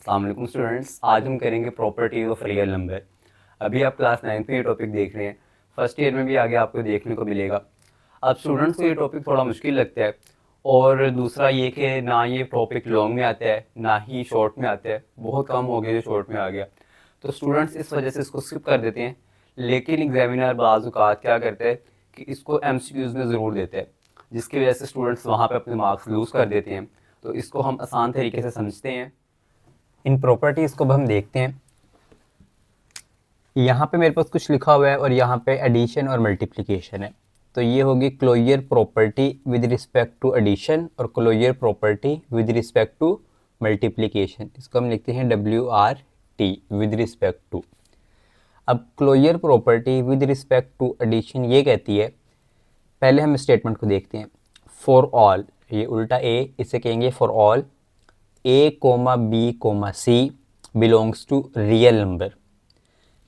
अस्सलाम वालेकुम स्टूडेंट्स, आज हम करेंगे प्रॉपर्टीज ऑफ रियल नंबर। अभी आप क्लास 9th में ये टॉपिक देख रहे हैं, फर्स्ट ईयर में भी आगे आपको देखने को मिलेगा। अब स्टूडेंट्स को ये टॉपिक थोड़ा मुश्किल लगता है, और दूसरा ये कि ना ये टॉपिक लॉन्ग में आता है ना ही शॉर्ट में आता है, बहुत कम हो गया जो शॉर्ट में आ गया। तो स्टूडेंट्स इस वजह से इसको स्किप कर देते हैं। लेकिन एग्जामिनर बाज़ औक़ात क्या करता है कि इसको MCQs में ज़रूर देता है, जिसकी वजह से स्टूडेंट्स वहाँ पे अपने मार्क्स लूज़ कर देते हैं। तो इसको हम आसान तरीके से समझते हैं। इन प्रॉपर्टीज़ को अब हम देखते हैं। यहाँ पे मेरे पास कुछ लिखा हुआ है और यहाँ पे एडिशन और मल्टीप्लिकेशन है। तो ये होगी closure property with respect to addition और closure property with respect to multiplication. इसको हम लिखते हैं WRT, विद रिस्पेक्ट टू। अब closure property with respect to addition ये कहती है, पहले हम स्टेटमेंट को देखते हैं। फॉर ऑल, ये उल्टा ए, इसे कहेंगे for all A, B, C belongs to real number.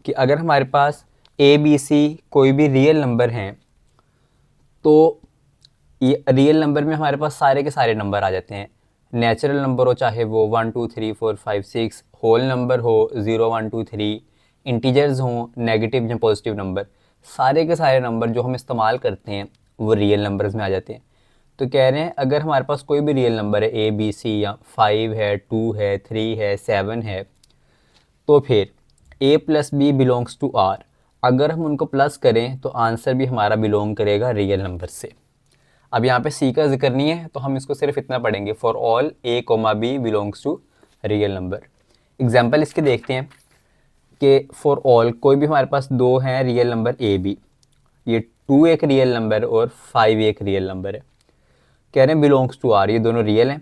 कि अगर हमारे पास A, B, C कोई भी रियल नंबर हैं तो ये रियल नंबर में हमारे पास सारे के सारे नंबर आ जाते हैं। नेचुरल नंबर हो, चाहे वो 1 2 3 4 5 6, होल नंबर हो 0 1 2 3, इंटीजर्स हों, नेगेटिव या पॉजिटिव नंबर, सारे के सारे नंबर जो हम इस्तेमाल करते हैं वो रियल नंबर्स में आ जाते हैं। तो कह रहे हैं अगर हमारे पास कोई भी रियल नंबर है A, B, C या 5 है, 2 है, 3 है, 7 है, तो फिर A plus B belongs to R। अगर हम उनको प्लस करें तो आंसर भी हमारा बिलोंग करेगा रियल नंबर से। अब यहाँ पे C का जिक्र नहीं है तो हम इसको सिर्फ इतना पढ़ेंगे, for all A, B belongs to real number. Example इसके देखते हैं कि फॉर ऑल कोई भी हमारे पास दो हैं रियल नंबर A, B, ये 2 एक रियल नंबर और 5 एक रियल नंबर है। कह रहे हैं बिलोंग्स टू R, ये दोनों रियल हैं।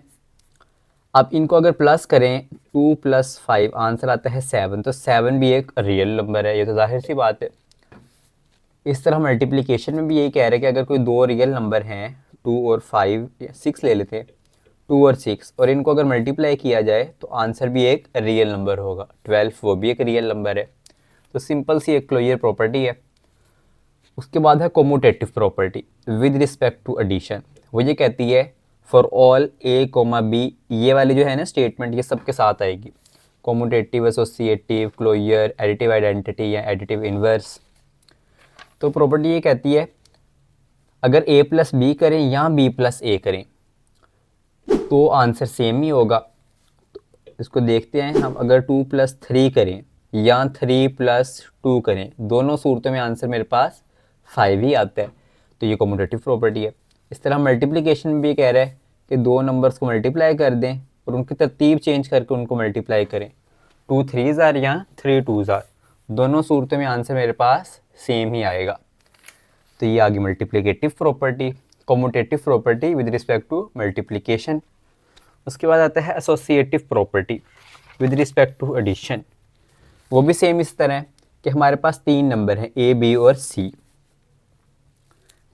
अब इनको अगर प्लस करें 2 + 5 आंसर आता है 7, तो 7 भी एक रियल नंबर है, ये तो जाहिर सी बात है। इस तरह मल्टीप्लिकेशन में भी यही कह रहे हैं कि अगर कोई दो रियल नंबर हैं 2 और 5, 6 ले लेते हैं, 2 और 6, और इनको अगर मल्टीप्लाई किया जाए तो आंसर भी एक रियल नंबर होगा। 12 वो भी एक रियल नंबर है। तो सिंपल सी एक क्लोजर प्रॉपर्टी है। उसके बाद है commutative property with respect to addition. वो ये कहती है फॉर ऑल A, B, ये वाली जो है ना स्टेटमेंट, ये सबके साथ आएगी। कोमोटेटिव, एसोसिएटिव, क्लोजर, एडिटिव आइडेंटिटी या एडिटिव इन्वर्स। तो प्रॉपर्टी ये कहती है अगर A + B करें या B + A करें तो आंसर सेम ही होगा। तो इसको देखते हैं हम, अगर 2 + 3 करें या 3 + 2 करें, दोनों सूरतों में आंसर मेरे पास 5 ही आता है। तो ये कोमोटेटिव प्रॉपर्टी है। इस तरह मल्टीप्लिकेशन में भी कह रहा है कि दो नंबर्स को मल्टीप्लाई कर दें और उनकी तरतीब चेंज करके उनको मल्टीप्लाई करें। 2 3s आर या 3 2s आर, दोनों सूरतों में आंसर मेरे पास सेम ही आएगा। तो ये आ गई multiplicative property, commutative property with respect to multiplication. उसके बाद आता है associative property with respect to addition. वो भी सेम इस तरह है कि हमारे पास तीन नंबर हैं A, B और C।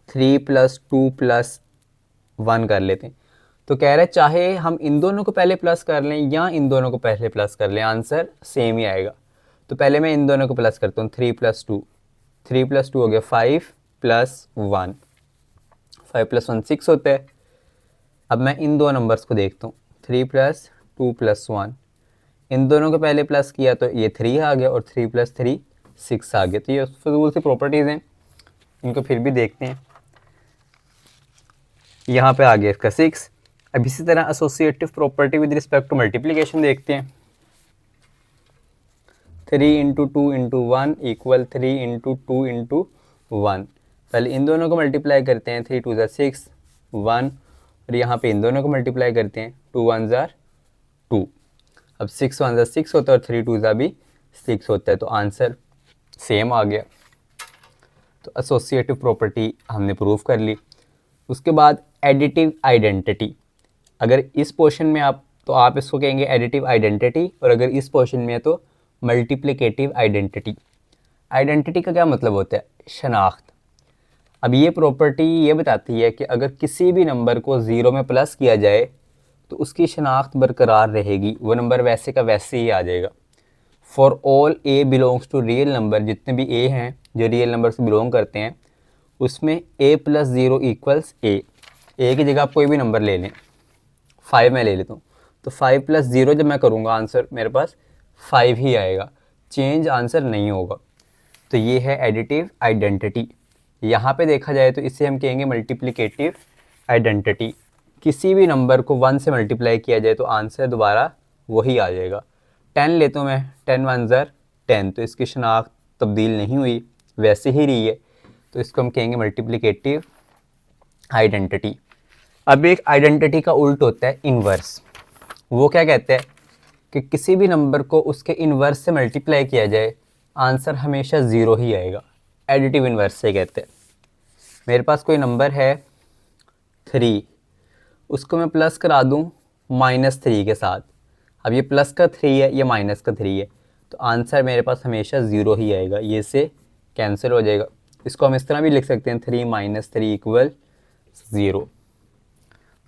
3 + 2 + 1 कर लेते हैं। तो कह रहे हैं चाहे हम इन दोनों को पहले प्लस कर लें या इन दोनों को पहले प्लस कर लें, आंसर सेम ही आएगा। तो पहले मैं इन दोनों को प्लस करता हूँ, 3 + 2, 3 + 2 हो गया 5 + 1, 5 + 1 6 होता है। अब मैं इन दो नंबर्स को देखता हूँ, 3 + 2 + 1, इन दोनों को पहले प्लस किया तो ये 3 आ गया और 3 + 3 6 आ गया। तो ये फजूल सी प्रॉपर्टीज़ हैं, इनको फिर भी देखते हैं। यहाँ पे आ गया इसका 6। अब इसी तरह associative property with respect to multiplication देखते हैं। 3 × 2 × 1 = 3 × 2 × 1। पहले इन दोनों को मल्टीप्लाई करते हैं, 3 2 6 1, और यहाँ पे इन दोनों को मल्टीप्लाई करते हैं, 2 1 2। अब 6 1 6 होता है और 3 2 भी 6 होता है, तो आंसर सेम आ गया। तो एसोसिएटिव प्रॉपर्टी हमने प्रूव कर ली। उसके बाद एडिटिव आइडेंटिटी। अगर इस पोर्शन में तो आप इसको कहेंगे एडिटिव आइडेंटिटी, और अगर इस पोर्शन में है तो मल्टीप्लिकेटिव आइडेंटिटी। आइडेंटिटी का क्या मतलब होता है? शनाख्त। अब ये प्रॉपर्टी ये बताती है कि अगर किसी भी नंबर को 0 में प्लस किया जाए तो उसकी शनाख्त बरकरार रहेगी, वो नंबर वैसे का वैसे ही आ जाएगा। For all A belongs to real number, जितने भी A हैं जो रियल नंबर से बिलोंग करते हैं, उसमें A + 0 = A। A की जगह आप कोई भी नंबर ले लें, 5 मैं ले लेता हूँ, तो 5 प्लस 0 जब मैं करूँगा आंसर मेरे पास 5 ही आएगा, चेंज आंसर नहीं होगा। तो ये है एडिटिव आइडेंटिटी। यहाँ पे देखा जाए तो इसे हम कहेंगे मल्टीप्लिकेटिव आइडेंटिटी। किसी भी नंबर को 1 से मल्टीप्लाई किया जाए तो आंसर दोबारा वही आ जाएगा। 10 लेता हूँ मैं, 10 1 ज़र 10, तो इसकी शनाख्त तब्दील नहीं हुई, वैसे ही रही है, तो इसको हम कहेंगे मल्टीप्लिकेटिव आइडेंटिटी। अब एक आइडेंटिटी का उल्ट होता है इन्वर्स। वो क्या कहते हैं कि किसी भी नंबर को उसके इन्वर्स से मल्टीप्लाई किया जाए आंसर हमेशा 0 ही आएगा, एडिटिव इन्वर्स से कहते हैं। मेरे पास कोई नंबर है 3, उसको मैं प्लस करा दूं -3 के साथ। अब ये प्लस का 3 है, ये माइनस का 3 है, तो आंसर मेरे पास हमेशा 0 ही आएगा, ये से कैंसिल हो जाएगा। इसको हम इस तरह भी लिख सकते हैं 3 - 3 = 0।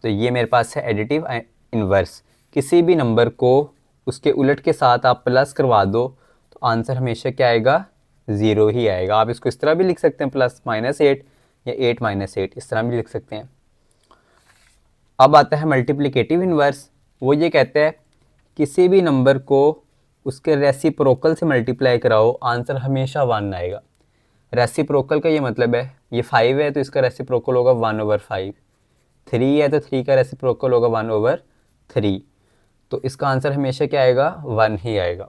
तो ये मेरे पास है एडिटिव इन्वर्स। किसी भी नंबर को उसके उलट के साथ आप प्लस करवा दो तो आंसर हमेशा क्या आएगा, 0 ही आएगा। आप इसको इस तरह भी लिख सकते हैं +-8 या 8 - 8, इस तरह भी लिख सकते हैं। अब आता है मल्टीप्लिकेटिव इन्वर्स। वो ये कहता है किसी भी नंबर को उसके रेसिप्रोकल से मल्टीप्लाई कराओ आंसर हमेशा 1 आएगा। रेसिप्रोकल का ये मतलब है, ये 5 है तो इसका रेसिप्रोकल होगा 1/5, 3 है तो 3 का रेसिप्रोकल होगा 1/3, तो इसका आंसर हमेशा क्या आएगा, 1 ही आएगा।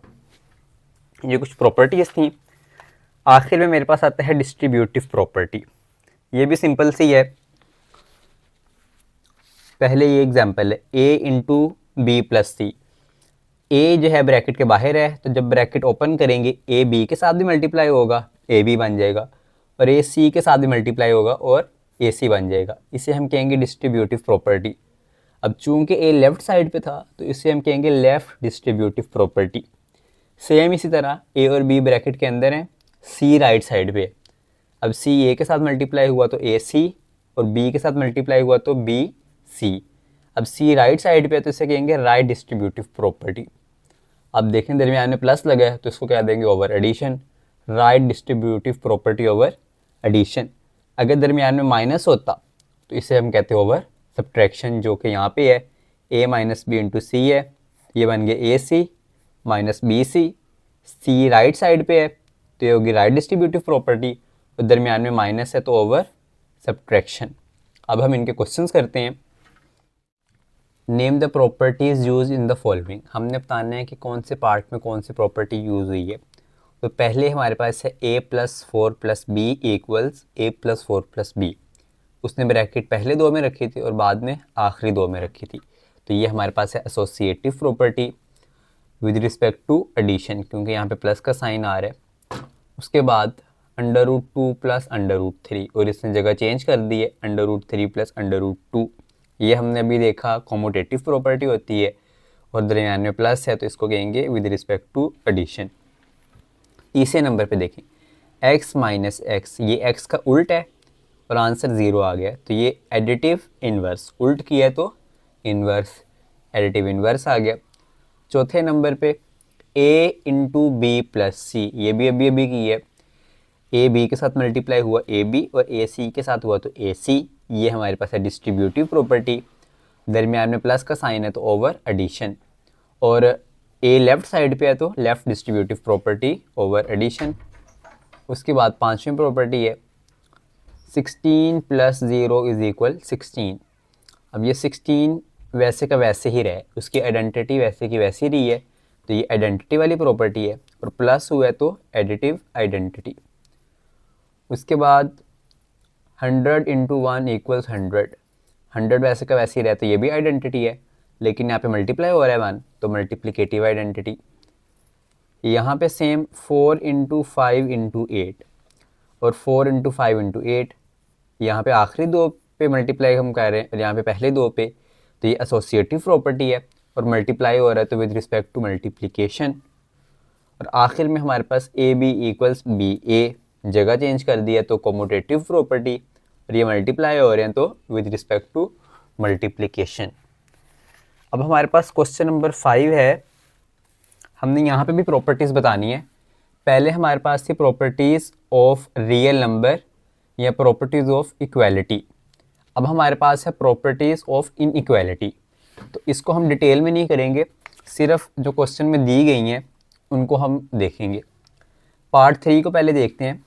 ये कुछ प्रॉपर्टीज थी। आखिर में मेरे पास आता है डिस्ट्रीब्यूटिव प्रॉपर्टी। ये भी सिंपल सी है। पहले ये एग्जांपल है a × b + c। a जो है ब्रैकेट के बाहर है, तो जब ब्रैकेट ओपन करेंगे a b के साथ भी मल्टीप्लाई होगा, a b बन जाएगा, और a c के साथ भी मल्टीप्लाई होगा और a c बन जाएगा। इसे हम कहेंगे डिस्ट्रीब्यूटिव प्रॉपर्टी। अब चूंकि a लेफ्ट साइड पे था तो इसे हम कहेंगे लेफ्ट डिस्ट्रीब्यूटिव प्रॉपर्टी। सेम इसी तरह a और b ब्रैकेट के अंदर हैं, c राइट साइड पे। अब c a के साथ मल्टीप्लाई हुआ तो ac, और b के साथ मल्टीप्लाई हुआ तो bc। अब c राइट साइड पे है तो इसे कहेंगे राइट डिस्ट्रीब्यूटिव प्रॉपर्टी। अब देखें दरमियान में प्लस लगा है तो इसको क्या देंगे, over addition, right distributive property over addition. अगर दरमियान में माइनस होता तो इसे हम कहते हैं ओवर सब्ट्रैक्शन, जो कि यहाँ पे है a - b × c है, ये बन गया ac - bc। c right side पे है तो ये होगी राइट डिस्ट्रीब्यूटिव प्रॉपर्टी, और दरमियान में माइनस है तो ओवर सब्ट्रैक्शन। अब हम इनके क्वेश्चंस करते हैं। Name the properties use in the following. हमने बताना है कि कौन से पार्ट में कौन सी प्रॉपर्टी यूज़ हुई है। तो पहले हमारे पास है a + 4 + b = a + 4 + b। उसने ब्रैकेट पहले 2 में रखी थी और बाद में आखिरी 2 में रखी थी, तो ये हमारे पास है associative property with respect to addition, क्योंकि यहाँ पे प्लस का साइन आ रहा है। उसके बाद √2 + √3, और इसने जगह चेंज कर दी है, √3 + √2। ये हमने अभी देखा कॉम्यूटेटिव प्रॉपर्टी होती है, और दरमियान में प्लस है तो इसको कहेंगे विद रिस्पेक्ट टू एडिशन। तीसरे नंबर पे देखें x - x, ये x का उल्ट है और आंसर 0 आ गया, तो ये एडिटिव इन्वर्स। उल्ट किया तो इन्वर्स, एडिटिव इन्वर्स आ गया। चौथे नंबर पे a × b + c, ये भी अभी की है। a b के साथ मल्टीप्लाई हुआ a b, और a c के साथ हुआ तो a c। ये हमारे पास है डिस्ट्रीब्यूटिव प्रॉपर्टी। दरमियान में प्लस का साइन है तो ओवर एडिशन, और a लेफ्ट साइड पे है तो left distributive property over addition. उसके बाद पांचवी प्रॉपर्टी है 16 + 0 = 16। अब ये 16 वैसे का वैसे ही रहे, उसकी आइडेंटिटी वैसे की वैसी रही है, तो ये आइडेंटिटी वाली प्रॉपर्टी है, और प्लस हुआ है तो एडिटिव आइडेंटिटी। उसके बाद 100 × 1 = 100। 100 वैसे का वैसे ही रहे तो ये भी आइडेंटिटी है, लेकिन यहाँ पे मल्टीप्लाई हो रहा है 1, तो मल्टीप्लिकेटिव आइडेंटिटी। यहाँ पे सेम 4 × 5 × 8, और 4 × 5 × 8, यहाँ पे आखिरी 2 पे मल्टीप्लाई हम कर रहे हैं और यहाँ पे पहले 2 पे, तो ये एसोसिएटिव प्रॉपर्टी है, और मल्टीप्लाई हो रहा है तो विद रिस्पेक्ट टू मल्टीप्लिकेशन। और आखिर में हमारे पास AB = BA, जगह चेंज कर दी है तो कॉम्यूटेटिव प्रॉपर्टी, और ये मल्टीप्लाई हो रहे हैं तो विद रिस्पेक्ट टू मल्टीप्लिकेशन। अब हमारे पास क्वेश्चन नंबर 5 है। हमने यहाँ पे भी प्रॉपर्टीज़ बतानी है। पहले हमारे पास थी प्रॉपर्टीज़ ऑफ रियल नंबर या प्रॉपर्टीज़ ऑफ इक्वालिटी। अब हमारे पास है प्रॉपर्टीज़ ऑफ इनइक्वालिटी। तो इसको हम डिटेल में नहीं करेंगे, सिर्फ जो क्वेश्चन में दी गई हैं उनको हम देखेंगे। पार्ट 3 को पहले देखते हैं।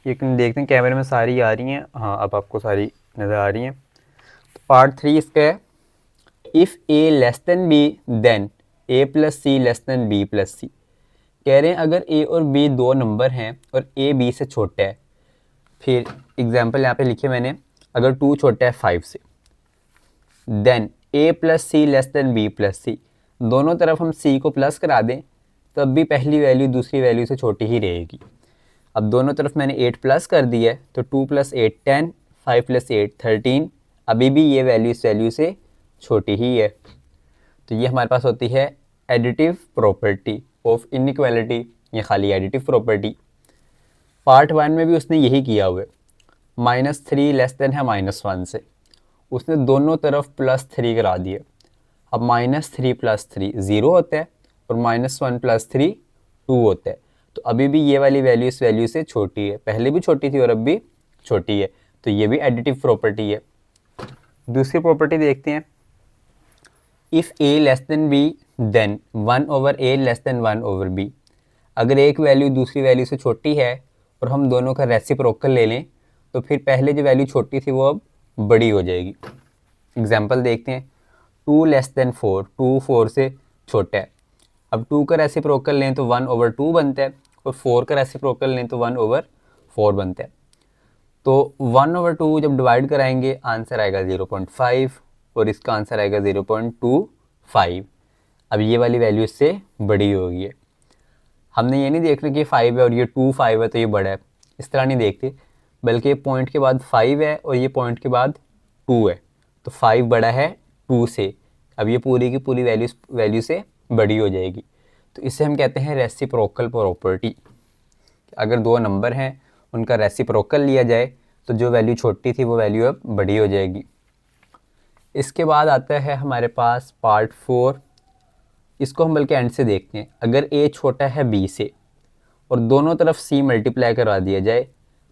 ये देखते हैं कैमरे में सारी आ रही हैं, हाँ अब आपको सारी नज़र आ रही हैं। तो पार्ट 3 इसका है, if A less than B then A plus C less than B plus C. कह रहे हैं अगर ए और बी दो नंबर हैं और ए बी से छोटा है, फिर एग्जाम्पल यहाँ पे लिखे मैंने, अगर 2 छोटा है 5 से, then A plus C less than B plus सी, दोनों तरफ हम सी को प्लस करा दें तब भी पहली वैल्यू दूसरी वैल्यू से छोटी ही रहेगी। अब दोनों तरफ मैंने 8 प्लस कर दिया है, तो 2 + 8 10, 5 + 8 13, अभी भी ये वैल्यू इस वैल्यू से छोटी ही है। तो ये हमारे पास होती है एडिटिव प्रॉपर्टी ऑफ इनइक्वालिटी, ये खाली एडिटिव प्रॉपर्टी। पार्ट 1 में भी उसने यही किया हुआ है, -3 लेस देन है -1 से, उसने दोनों तरफ +3 करा दिया। अब -3 + 3 0 होता है और -1 + 3 2 होता है, तो अभी भी ये वाली वैल्यू इस वैल्यू से छोटी है, पहले भी छोटी थी और अब भी छोटी है, तो ये भी एडिटिव प्रॉपर्टी है। दूसरी प्रॉपर्टी देखते हैं, if A less than B then 1/a less than 1/b। अगर एक वैल्यू दूसरी वैल्यू से छोटी है और हम दोनों का रेसिप्रोकल ले लें तो फिर पहले जो वैल्यू छोटी थी वो अब बड़ी हो जाएगी। एग्जाम्पल देखते हैं, 2 लेस देन 4, 2 4 से छोटा है। अब 2 का रेसिप्रोकल लें तो 1/2 बनता है और 4 का रेसिप्रोकल लें तो 1/4 बनता है। तो 1/2 जब डिवाइड कराएंगे आंसर आएगा 0.5 और इसका आंसर आएगा 0.25। अब ये वाली वैल्यू इससे बड़ी होगी है। हमने ये नहीं देख रहे कि 5 है और ये 5 है तो ये बड़ा है, इस तरह नहीं देखते, बल्कि ये पॉइंट के बाद 5 है और ये पॉइंट के बाद 2 है, तो 5 बड़ा है 2 से। अब ये पूरी की पूरी वैल्यू से बड़ी हो जाएगी, तो इसे हम कहते हैं रेसिप्रोकल प्रॉपर्टी। अगर दो नंबर हैं उनका रेसिप्रोकल लिया जाए तो जो वैल्यू छोटी थी वो वैल्यू अब बड़ी हो जाएगी। इसके बाद आता है हमारे पास पार्ट 4, इसको हम बल्कि एंड से देखते हैं। अगर a छोटा है b से और दोनों तरफ c मल्टीप्लाई करवा दिया जाए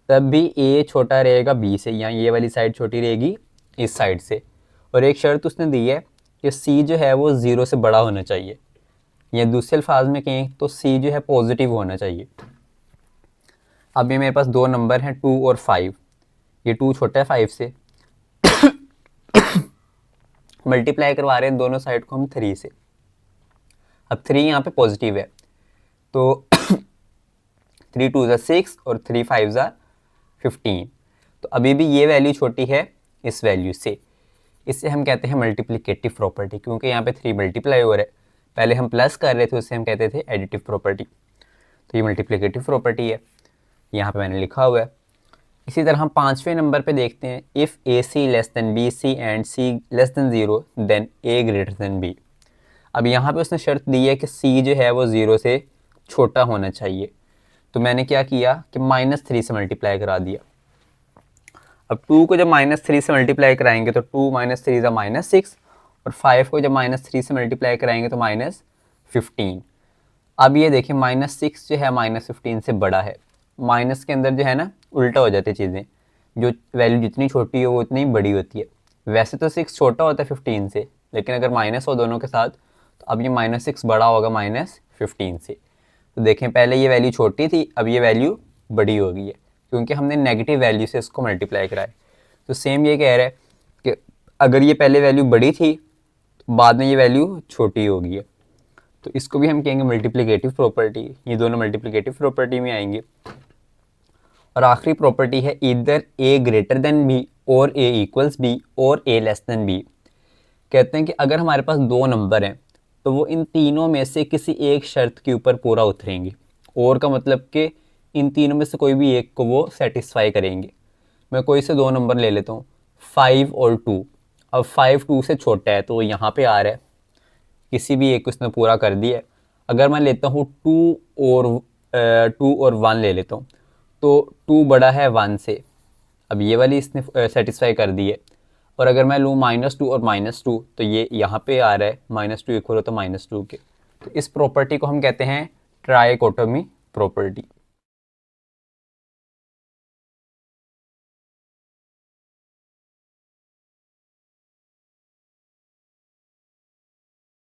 तब भी a छोटा रहेगा b से, यहाँ ये वाली साइड छोटी रहेगी इस साइड से, और एक शर्त उसने दी है कि c जो है वो 0 से बड़ा होना चाहिए, या दूसरे अल्फाज में कहें तो c जो है पॉजिटिव होना चाहिए। अब ये मेरे पास दो नंबर हैं 2 और 5, ये 2 छोटा है 5 से, मल्टीप्लाई करवा रहे हैं दोनों साइड को हम 3 से। अब 3 यहाँ पे पॉजिटिव है तो 3 2 = 6 और 3 5 = 15, तो अभी भी ये वैल्यू छोटी है इस वैल्यू से। इससे हम कहते हैं मल्टीप्लिकेटिव प्रॉपर्टी, क्योंकि यहाँ पे 3 मल्टीप्लाई हो रहा है, पहले हम प्लस कर रहे थे उससे हम कहते थे एडिटिव प्रॉपर्टी, तो ये मल्टीप्लिकेटिव प्रॉपर्टी है, यहाँ पे मैंने लिखा हुआ है। इसी तरह हम 5वें नंबर पे देखते हैं, if AC less than BC and C less than 0 then A greater than B। अब यहाँ पे उसने शर्त दी है कि C जो है वो 0 से छोटा होना चाहिए, तो मैंने क्या किया कि -3 से मल्टीप्लाई करा दिया। अब 2 को जब -3 से मल्टीप्लाई कराएंगे तो 2 - 3 = -6 और 5 को जब -3 से मल्टीप्लाई कराएंगे तो -15। अब ये देखिए -6 जो है -15 से बड़ा है, माइनस के अंदर जो है ना उल्टा हो जाती चीज़ें, जो वैल्यू जितनी छोटी हो वो उतनी बड़ी होती है। वैसे तो 6 छोटा होता है 15 से, लेकिन अगर माइनस हो दोनों के साथ तो अब ये -6 बड़ा होगा -15 से। तो देखें पहले ये वैल्यू छोटी थी, अब ये वैल्यू बड़ी हो गई है क्योंकि हमने नेगेटिव वैल्यू से इसको मल्टीप्लाई कराया। तो सेम ये कह रहा है कि अगर ये पहले वैल्यू बड़ी थी तो बाद में ये वैल्यू छोटी हो गई है, तो इसको भी हम कहेंगे मल्टीप्लिकेटिव प्रॉपर्टी। ये दोनों मल्टीप्लिकेटिव प्रॉपर्टी में आएंगे। और आखिरी प्रॉपर्टी है either A greater than B और A इक्वल्स B और A लेस देन B। कहते हैं कि अगर हमारे पास दो नंबर हैं तो वो इन तीनों में से किसी एक शर्त के ऊपर पूरा उतरेंगे, और का मतलब कि इन तीनों में से कोई भी एक को वो सेटिस्फाई करेंगे। मैं कोई से दो नंबर ले लेता हूँ, 5 और 2। अब 5 2 से छोटा है तो यहाँ पे आ रहा है, किसी भी एक को इसने पूरा कर दिया है। अगर मैं लेता हूँ 2 और 1 ले लेता हूँ तो 2 बड़ा है 1 से, अब ये वाली इसने सेटिस्फाई कर दी है। और अगर मैं लूँ -2 और -2 तो ये यहाँ पे आ रहा है, -2 इक्वल हो तो -2 के। तो इस प्रॉपर्टी को हम कहते हैं ट्राइकोटोमी प्रॉपर्टी।